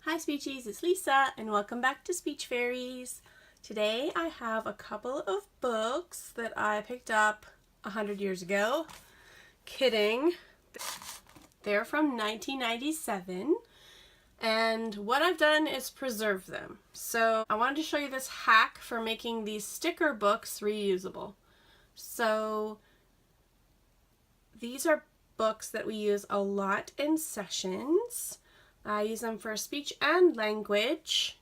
Hi Speechies, it's Lisa and welcome back to Speech Fairies. Today I have a couple of books that I picked up 100 years ago. Kidding. They're from 1997 and what I've done is preserve them. So I wanted to show you this hack for making these sticker books reusable. So these are books that we use a lot in sessions. I use them for speech and language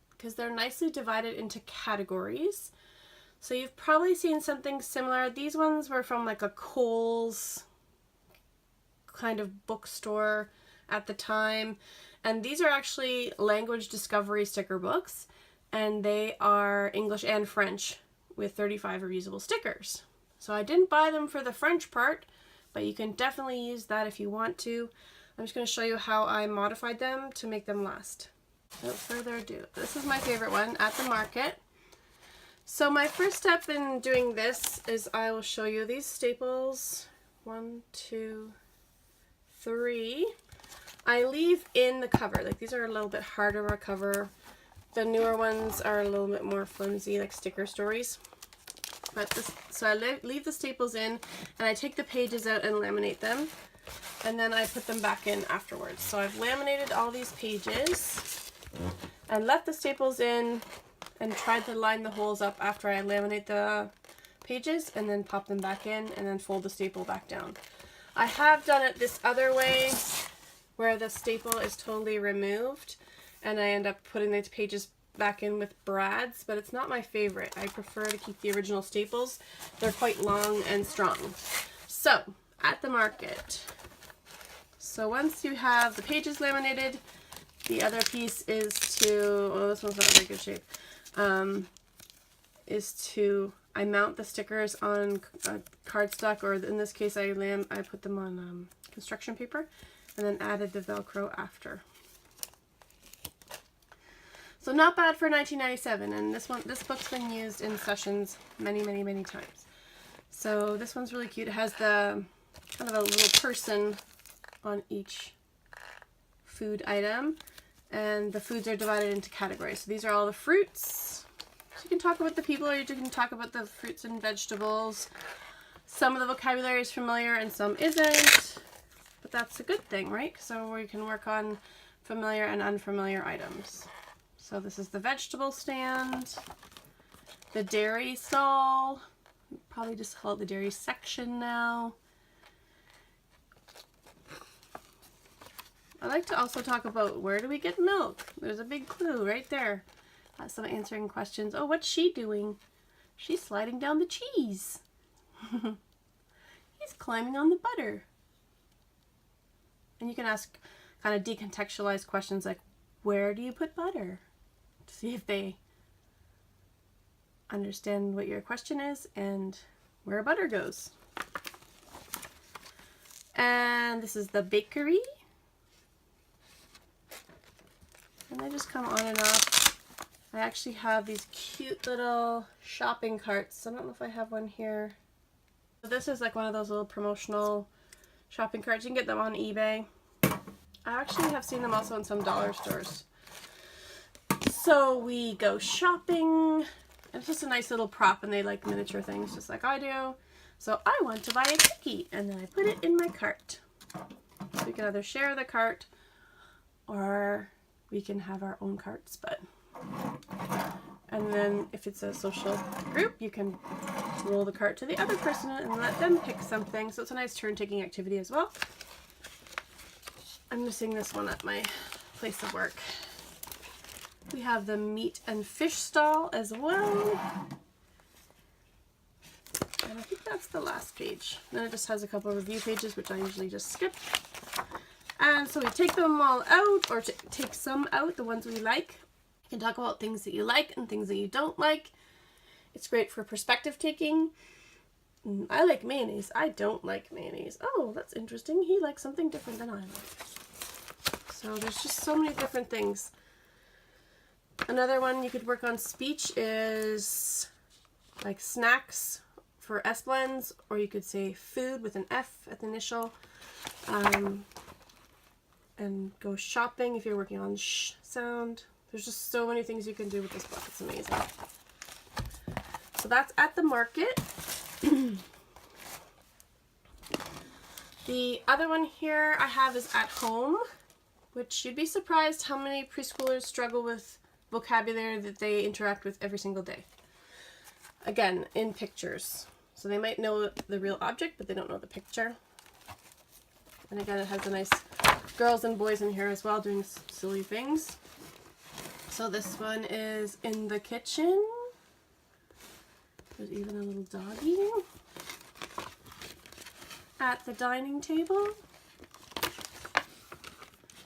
because they're nicely divided into categories. So you've probably seen something similar. These ones were from like a Kohl's kind of bookstore at the time. And these are actually language discovery sticker books. And they are English and French with 35 reusable stickers. So I didn't buy them for the French part, but you can definitely use that if you want to. I'm just going to show you how I modified them to make them last. Without further ado, this is my favorite one, At the Market. So my first step in doing this is I will show you these staples. 1, 2, 3. I leave in the cover. Like these are a little bit harder to cover. The newer ones are a little bit more flimsy, like Sticker Stories. But so I leave the staples in and I take the pages out and laminate them. And then I put them back in afterwards. So I've laminated all these pages and left the staples in and tried to line the holes up after I laminate the pages and then pop them back in and then fold the staple back down. I have done it this other way where the staple is totally removed and I end up putting the pages back in with brads, but it's not my favorite. I prefer to keep the original staples. They're quite long and strong. So, At the Market. So once you have the pages laminated, the other piece is to, oh, this one's not in very good shape, I mount the stickers on cardstock, or in this case I put them on construction paper, and then added the Velcro after. So not bad for 1997, and this book's been used in sessions many times. So this one's really cute. It has the kind of a little person on each food item, and the foods are divided into categories. So these are all the fruits. So you can talk about the people, or you can talk about the fruits and vegetables. Some of the vocabulary is familiar and some isn't, but that's a good thing, right? So we can work on familiar and unfamiliar items. So this is the vegetable stand, the dairy stall, probably just call it the dairy section now. I like to also talk about where do we get milk? There's a big clue right there. Some answering questions. Oh, what's she doing? She's sliding down the cheese. He's climbing on the butter. And you can ask kind of decontextualized questions like, where do you put butter? To see if they understand what your question is and where butter goes. And this is the bakery. And they just come on and off. I actually have these cute little shopping carts. I don't know if I have one here. This is like one of those little promotional shopping carts. You can get them on eBay. I actually have seen them also in some dollar stores. So we go shopping. It's just a nice little prop, and they like miniature things just like I do. So I want to buy a cookie, and then I put it in my cart. So we can either share the cart or we can have our own carts, and then if it's a social group, you can roll the cart to the other person and let them pick something. So it's a nice turn-taking activity as well. I'm missing this one at my place of work. We have the meat and fish stall as well. And I think that's the last page. Then it just has a couple of review pages, which I usually just skip. And so we take them all out, or take some out, the ones we like. You can talk about things that you like and things that you don't like. It's great for perspective taking. I like mayonnaise. I don't like mayonnaise. Oh, that's interesting. He likes something different than I like. So there's just so many different things. Another one you could work on speech is like snacks for S blends, or you could say food with an F at the initial. and go shopping if you're working on sh sound. There's just so many things you can do with this book. It's amazing. So that's at the market. The other one here I have is at home, which you'd be surprised how many preschoolers struggle with vocabulary that they interact with every single day. Again, in pictures. So they might know the real object, but they don't know the picture. And again, it has a nice girls and boys in here as well doing silly things. So this one is in the kitchen. There's even a little doggy. At the dining table.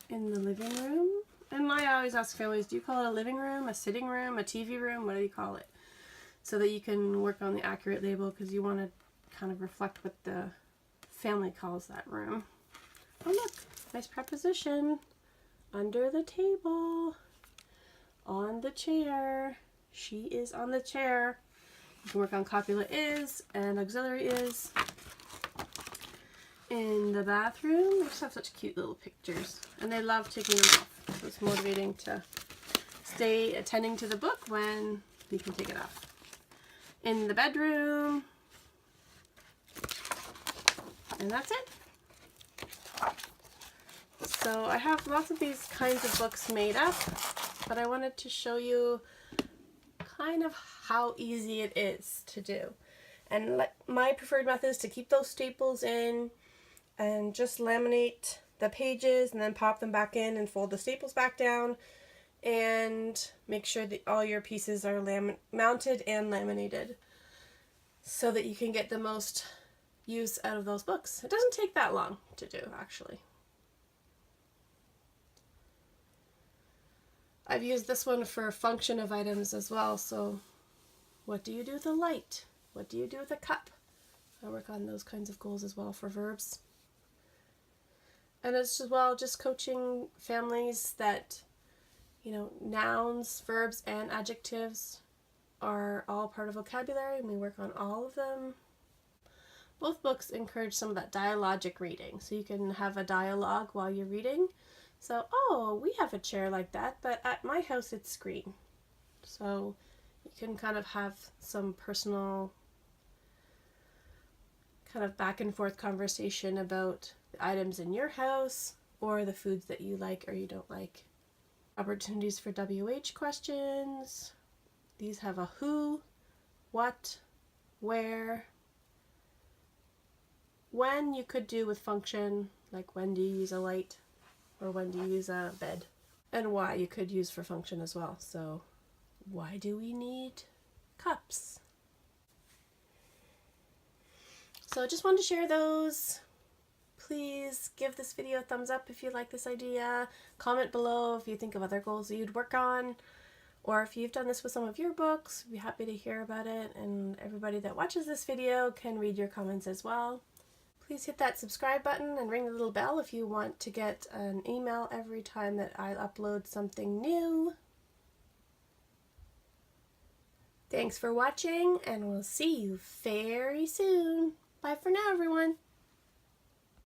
In the living room. And I always ask families, do you call it a living room, a sitting room, a TV room? What do you call it? So that you can work on the accurate label, because you want to kind of reflect what the family calls that room. Oh look, nice preposition. Under the table. On the chair. She is on the chair. You can work on copula is and auxiliary is. In the bathroom, they just have such cute little pictures, and they love taking them off, so it's motivating to stay attending to the book when you can take it off. In the bedroom, and that's it. So I have lots of these kinds of books made up, but I wanted to show you kind of how easy it is to do. And my preferred method is to keep those staples in and just laminate the pages and then pop them back in and fold the staples back down and make sure that all your pieces are mounted and laminated so that you can get the most use out of those books. It doesn't take that long to do, actually. I've used this one for function of items as well. So what do you do with a light? What do you do with a cup? I work on those kinds of goals as well for verbs. And as well, just coaching families that, you know, nouns, verbs, and adjectives are all part of vocabulary, and we work on all of them. Both books encourage some of that dialogic reading, so you can have a dialogue while you're reading. So, oh, we have a chair like that, but at my house it's green. So you can kind of have some personal kind of back and forth conversation about the items in your house or the foods that you like or you don't like. Opportunities for WH questions. These have a who, what, where, when you could do with function, like when do you use a light or when do you use a bed, and why you could use for function as well. So why do we need cups? So I just wanted to share those. Please give this video a thumbs up if you like this idea. Comment below if you think of other goals that you'd work on, or if you've done this with some of your books. I'd be happy to hear about it, and everybody that watches this video can read your comments as well. Please hit that subscribe button and ring the little bell if you want to get an email every time that I upload something new. Thanks for watching, and we'll see you very soon. Bye for now, everyone.